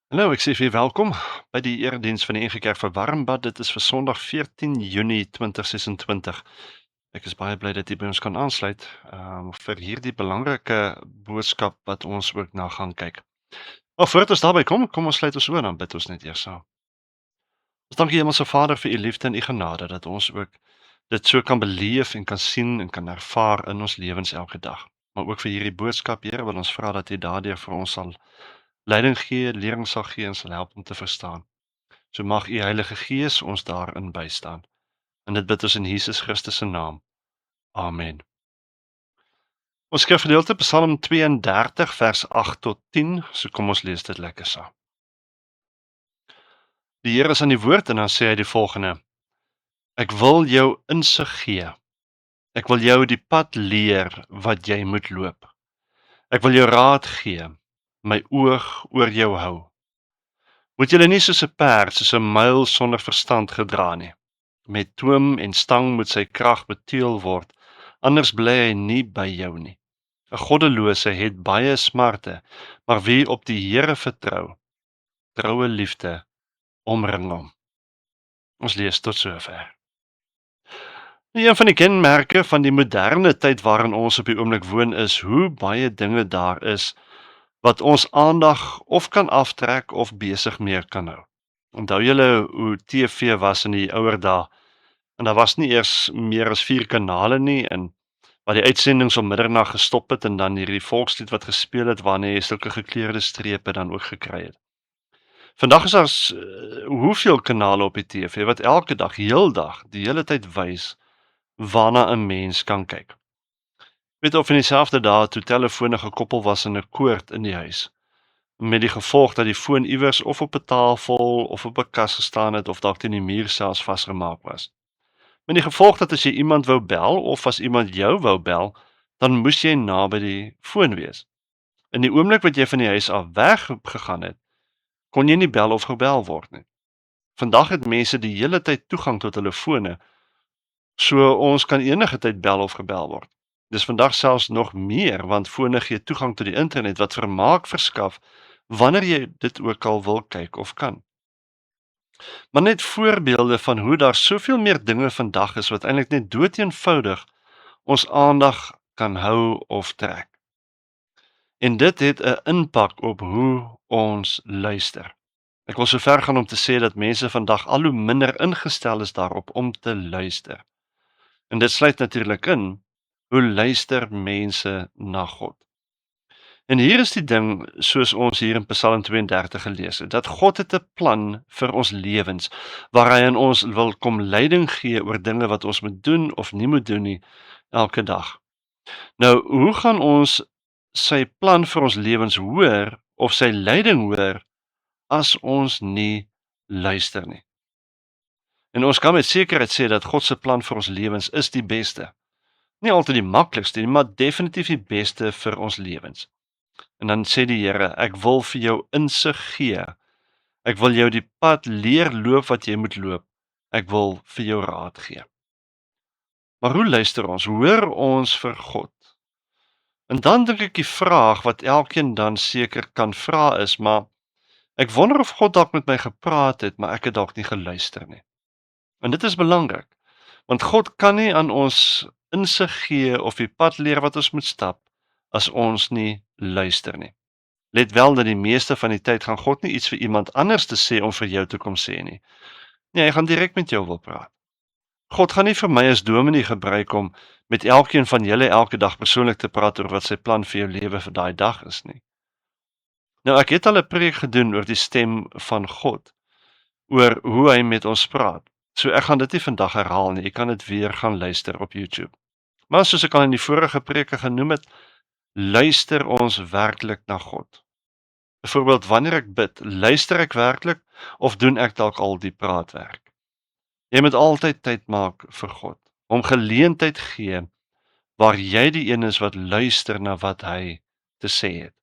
Hallo, ek sê vir julle welkom by die erediens van die NG Kerk vir Warmbad. Dit is vir Sondag 14 Junie 2026. Ek is baie bly dat jy by ons kan aansluit vir hierdie belangrike boodskap wat ons ook na gaan kyk. Maar voordat ons daarby kom, kom ons sluit ons oë dan bid ons net eers saam. Ons dank U Hemelse Vader vir U liefde en U genade dat ons ook dit so kan beleef en kan sien en kan ervaar in ons lewens elke dag. Maar ook vir hierdie boodskap, Here, wil ons vra dat U daardeur vir ons sal leiding gee, lering sal gee en sal help om te verstaan. So mag U Heilige Gees ons daarin bystaan. En dit bid ons in Jesus Christus se naam. Amen. Ons skrifgedeelte Psalm 32 vers 8 tot 10. So kom ons lees dit lekker saam. Die Here is aan die woord en dan sê hy die volgende: Ek wil jou insig gee. Ek wil jou die pad leer wat jy moet loop. Ek wil jou raad gee, my oog oor jou hou. Moet julle nie soos 'n perd, soos 'n muil sonder verstand gedra nie. Met toom en stang moet sy krag beteel word, anders bly hy nie by jou nie. 'n Goddelose het baie smarte, maar wie op die Here vertrou, troue liefde omring hom. Ons lees tot sover. Een van die kenmerke van die moderne tyd waarin ons op die oomblik woon is hoe baie dinge daar is wat ons aandag of kan aftrek of besig mee kan hou. Onthou julle hoe TV was in die ouer dae? En daar was nie eers meer as 4 kanale nie en waar die uitsendings om middernag gestop het en dan hierdie volkslied wat gespeel het waarna jy sulke gekleurde strepe dan ook gekry het. Vandag is daar hoeveel kanale op die TV wat elke dag, heeldag, die hele tyd wys waarna 'n mens kan kyk. Weet of in dieselfde dae toe telefone gekoppel was in 'n koord in die huis, met die gevolg dat die foon iewers of op 'n tafel of op 'n kas gestaan het of dalk teen die muur selfs vasgemaak was. Met die gevolg dat as jy iemand wou bel of as iemand jou wou bel, dan moes jy naby die foon wees. In die oomblik wat jy van die huis af weg gegaan het, kon jy nie bel of gebel word nie. Vandag het mense die hele tyd toegang tot hulle fone, so ons kan enige tyd bel of gebel word. Dis vandag selfs nog meer, want fone gee toegang tot die internet wat vermaak verskaf wanneer jy dit ook al wil kyk of kan. Maar net voorbeelde van hoe daar soveel meer dinge vandag is wat eintlik net doeteenvoudig ons aandag kan hou of trek. En dit het 'n impak op hoe ons luister. Ek wil so ver gaan om te sê dat mense vandag al hoe minder ingestel is daarop om te luister. En dit sluit natuurlik in, hoe luister mense na God? En hier is die ding, soos ons hier in Psalm 32 gelees het, dat God het 'n plan vir ons lewens, waar hy aan ons wil kom leiding gee oor dinge wat ons moet doen of nie moet doen nie, elke dag. Nou, hoe gaan ons sy plan vir ons lewens hoor, of sy leiding hoor, as ons nie luister nie? En ons kan met sekerheid sê dat God se plan vir ons lewens is die beste. Nie altyd die maklikste nie, maar definitief die beste vir ons lewens. En dan sê die Here, ek wil vir jou insig gee. Ek wil jou die pad leer loop wat jy moet loop. Ek wil vir jou raad gee. Maar hoe luister ons? Hoor ons vir God? En dan dink ek die vraag wat elkeen dan seker kan vra is, maar ek wonder of God dalk met my gepraat het, maar ek het dalk nie geluister nie. En dit is belangrik, want God kan nie aan ons insig gee of die pad leer wat ons moet stap, as ons nie luister nie. Let wel dat die meeste van die tyd gaan God nie iets vir iemand anders te sê om vir jou te kom sê nie. Nee, hy gaan direk met jou wil praat. God gaan nie vir my as dominee gebruik om met elkeen van julle elke dag persoonlik te praat oor wat sy plan vir jou lewe vir daai dag is nie. Nou, ek het al 'n preek gedoen oor die stem van God, oor hoe hy met ons praat. So ek gaan dit nie vandag herhaal nie, ek kan dit weer gaan luister op YouTube. Maar soos ek al in die vorige preke genoem het, luister ons werklik na God? Byvoorbeeld, wanneer ek bid, luister ek werklik of doen ek dalk al die praatwerk? Jy moet altyd tyd maak vir God, hom geleentheid gee waar jy die een is wat luister na wat hy te sê het.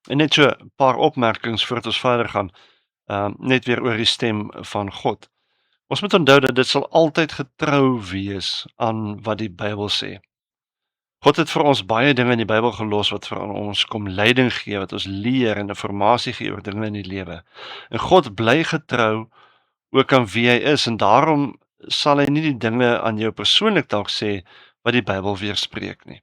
En net so 'n paar opmerkings voordat ons verder gaan, net weer oor die stem van God. Ons moet onthou dat dit sal altyd getrou wees aan wat die Bybel sê. God het vir ons baie dinge in die Bybel gelos wat vir ons kom leiding gee, wat ons leer en informasie gee oor dinge in die lewe. En God bly getrou ook aan wie hy is en daarom sal hy nie die dinge aan jou persoonlik dalk sê wat die Bybel weerspreek nie.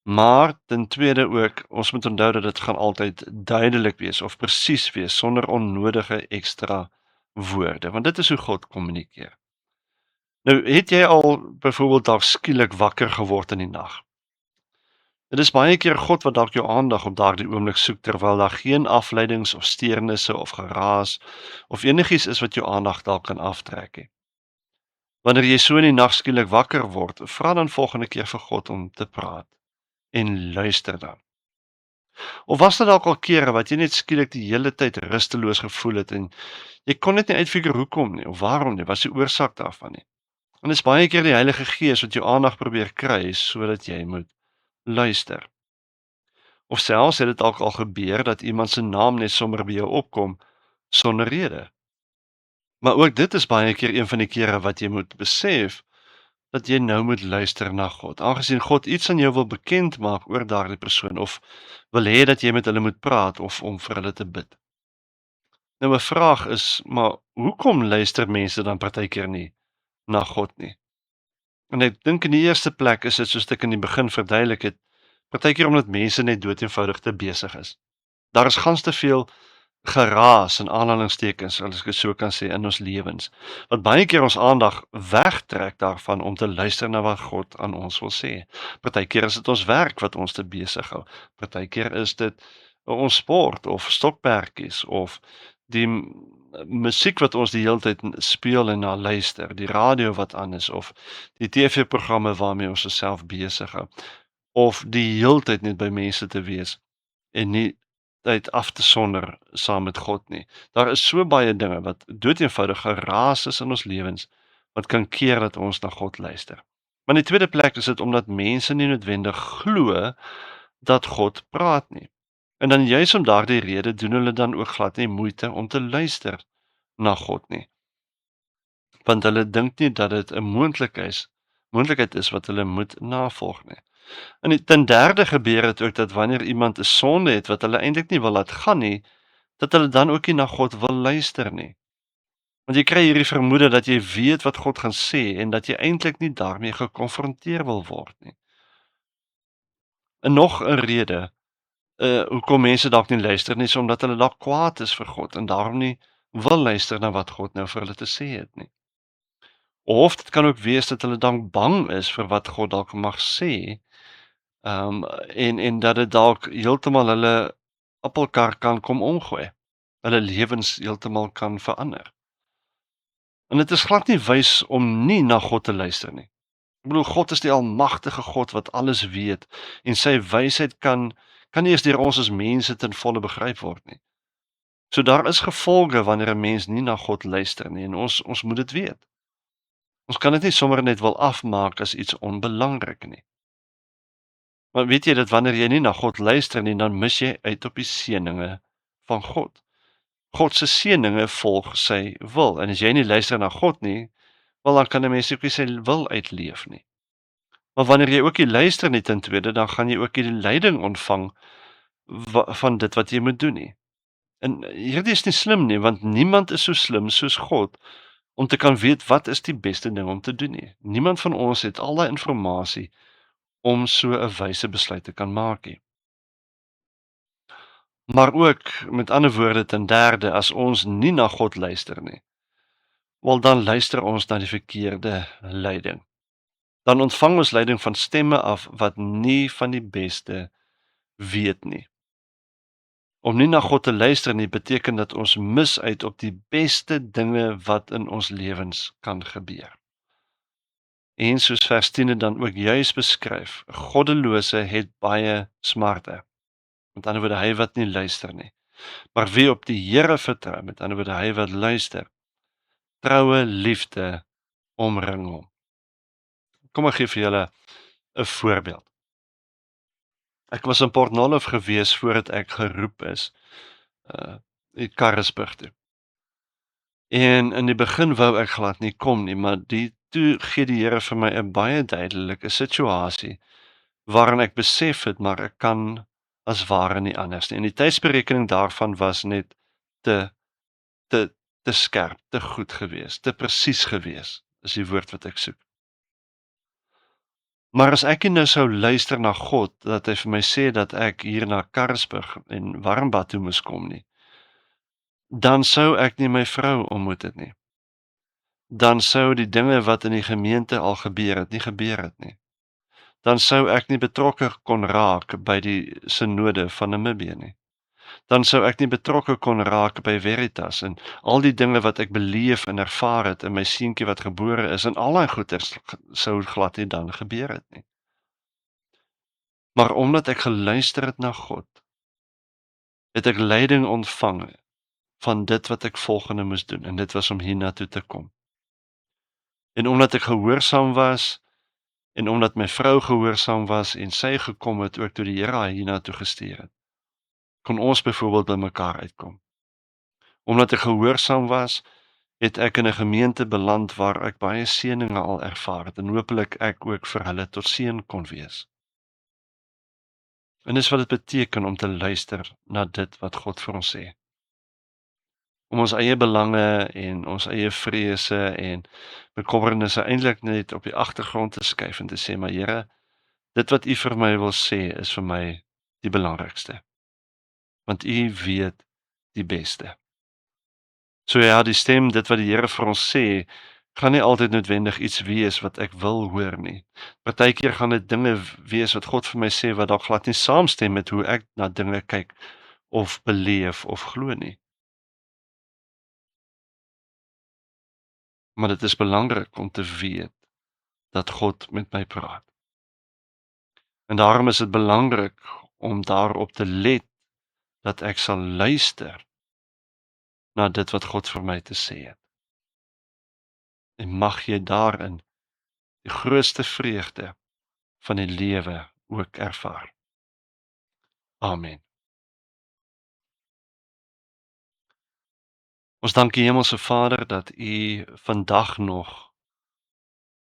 Maar ten tweede ook, ons moet onthou dat dit gaan altyd duidelik wees of presies wees sonder onnodige ekstra woorde, want dit is hoe God kommunikeer. Nou, het jy al byvoorbeeld dalk skielik wakker geword in die nag? Dit is baie keer God wat dalk jou aandag op daardie oomblik soek terwyl daar geen afleidings of steurnisse of geraas of enigiets is wat jou aandag dalk kan aftrek nie. Wanneer jy so in die nag skielik wakker word, vra dan volgende keer vir God om te praat en luister dan. Of was dit dalk al kere wat jy net skielik die hele tyd rusteloos gevoel het en jy kon net nie uitfigure hoekom nie of waarom nie, was die oorsaak daarvan nie. En dit is baie keer die Heilige Gees wat jou aandag probeer kry sodat jy moet luister. Of selfs het dit dalk al gebeur dat iemand se naam net sommer by jou opkom sonder rede. Maar ook dit is baie keer een van die kere wat jy moet besef dat jy nou moet luister na God. Aangesien God iets aan jou wil bekend maak oor daardie persoon of wil hê dat jy met hulle moet praat of om vir hulle te bid. Nou 'n vraag is, maar hoekom luister mense dan partykeer nie na God nie? En ek dink in die eerste plek is dit soos ek in die begin verduidelik het, partykeer omdat mense net doeteenvoudig te besig is. Daar is gans te veel geraas in aanhalingstekens, as ek dit so kan sê, in ons lewens, wat baie keer ons aandag wegtrek daarvan om te luister na wat God aan ons wil sê. Partykeer is dit ons werk wat ons te besig hou. Partykeer is dit ons sport of stokperdjies of die musiek wat ons die hele tyd speel en na luister, die radio wat aan is of die TV-programme waarmee ons osself besig hou of die heeltyd net by mense te wees en nie tyd af te sonder saam met God nie. Daar is so baie dinge wat doeteenvoudig geraas is in ons lewens wat kan keer dat ons na God luister. Maar in die tweede plek is dit omdat mense nie noodwendig glo dat God praat nie. En dan juis om daardie rede doen hulle dan ook glad nie moeite om te luister na God nie. Want hulle dink nie dat dit 'n moontlikheid is wat hulle moet navolg nie. En ten derde gebeur dit ook dat wanneer iemand 'n sonde het wat hulle eintlik nie wil laat gaan nie, dat hulle dan ook nie na God wil luister nie. Want jy kry hierdie vermoede dat jy weet wat God gaan sê en dat jy eintlik nie daarmee gekonfronteer wil word nie. En nog 'n rede, hoekom mense dalk nie luister nie, is omdat hulle dalk kwaad is vir God en daarom nie wil luister na wat God nou vir hulle te sê het nie. Of dit kan ook wees dat hulle dan bang is vir wat God dalk mag sê. En dat dit dalk heeltemal hulle appelkar kan kom omgooi. Hulle lewens heeltemal kan verander. En dit is glad nie wys om nie na God te luister nie. Ek bedoel God is die almagtige God wat alles weet en sy wysheid kan nie eens deur ons as mense ten volle begryp word nie. So daar is gevolge wanneer 'n mens nie na God luister nie en ons moet dit weet. Ons kan dit nie sommer net wil afmaak as iets onbelangrik nie. Maar weet jy dat wanneer jy nie na God luister nie, dan mis jy uit op die seëninge van God. God se seëninge volg sy wil. En as jy nie luister na God nie, wel dan kan 'n mens ook nie sy wil uitleef nie. Maar wanneer jy ook nie luister nie ten tweede, dan gaan jy ook nie die leiding ontvang van dit wat jy moet doen nie. En hierdie is nie slim nie, want niemand is so slim soos God om te kan weet wat is die beste ding om te doen nie. Niemand van ons het al daai inligting om so 'n wyse besluit te kan maak nie. Maar ook, met ander woorde, ten derde, as ons nie na God luister nie, wel dan luister ons na die verkeerde leiding. Dan ontvang ons leiding van stemme af wat nie van die beste weet nie. Om nie na God te luister nie beteken dat ons mis uit op die beste dinge wat in ons lewens kan gebeur. En soos vers 10 dan ook juis beskryf, goddelose het baie smarte. Met ander woorde, hy wat nie luister nie. Maar wie op die Here vertrou, met ander woorde, hy wat luister, troue liefde omring hom. Kom ek gee vir julle 'n voorbeeld. Ek was in Port Nolloth gewees voordat ek geroep is, in Karasburg toe. En in die begin wou ek glad nie kom nie, maar toe gee die Here vir my 'n baie duidelike situasie waarin ek besef het, maar ek kan as ware nie anders nie. En die tydsberekening daarvan was net te te te skerp, te goed gewees, te presies gewees, is die woord wat ek soek. Maar as ek nie nou sou luister na God, dat hy vir my sê dat ek hier na Karasburg en Warmbad toe moes kom nie, dan sou ek nie my vrou ontmoet het nie. Dan sou die dinge wat in die gemeente al gebeur het, nie gebeur het nie. Dan sou ek nie betrokke kon raak by die sinode van Namibië nie. Dan sou ek nie betrokke kon raak by Veritas en al die dinge wat ek beleef en ervaar het in my seentjie wat gebore is en al daai goeters sou glad nie dan gebeur het nie. Maar omdat ek geluister het na God, het ek leiding ontvang van dit wat ek volgende moes doen en dit was om hiernatoe te kom. En omdat ek gehoorsaam was en omdat my vrou gehoorsaam was en sy gekom het ook toe die Here haar hiernatoe gestuur het, kon ons byvoorbeeld by mekaar uitkom. Omdat ek gehoorsaam was, het ek in 'n gemeente beland waar ek baie seëninge al ervaar het en hopelik ek ook vir hulle tot seën kon wees. En dis wat dit beteken om te luister na dit wat God vir ons sê. Om ons eie belange en ons eie vrese en bekommernisse eintlik net op die agtergrond te skuif en te sê, maar Here, dit wat U vir my wil sê is vir my die belangrikste. Want U weet die beste. So ja, die stem, dit wat die Here vir ons sê, gaan nie altyd noodwendig iets wees wat ek wil hoor nie. Partykeer gaan dit dinge wees wat God vir my sê wat dalk glad nie saamstem met hoe ek na dinge kyk of beleef of glo nie. Maar dit is belangrik om te weet dat God met my praat. En daarom is dit belangrik om daarop te let dat ek sal luister na dit wat God vir my te sê het. En mag jy daarin die grootste vreugde van die lewe ook ervaar. Amen. Ons dank die Hemelse Vader dat U vandag nog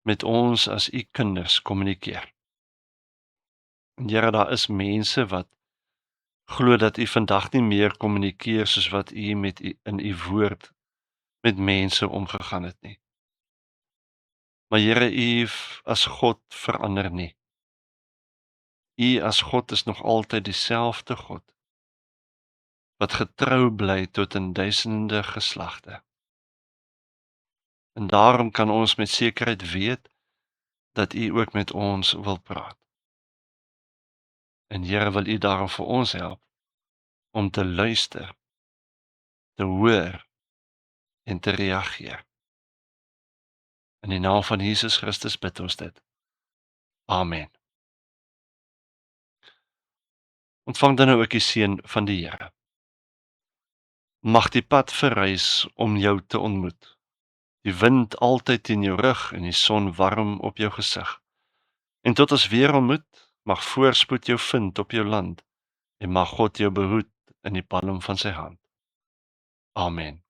met ons as U kinders kommunikeer. En Here, daar is mense wat glo dat U vandag nie meer kommunikeer soos wat U met U in U woord met mense omgegaan het nie. Maar Here, U as God verander nie. U as God is nog altyd dieselfde God wat getrou bly tot in duisende geslagte. En daarom kan ons met sekerheid weet dat U ook met ons wil praat. En Here, wil U daarom vir ons help om te luister, te hoor en te reageer. In die naam van Jesus Christus bid ons dit. Amen. Ontvang dan nou ook die seën van die Here. Mag die pad verrys om jou te ontmoet. Die wind altyd teen jou rug en die son warm op jou gesig. En tot ons weer ontmoet, mag voorspoed jou vind op jou land en mag God jou behoed in die palm van sy hand. Amen.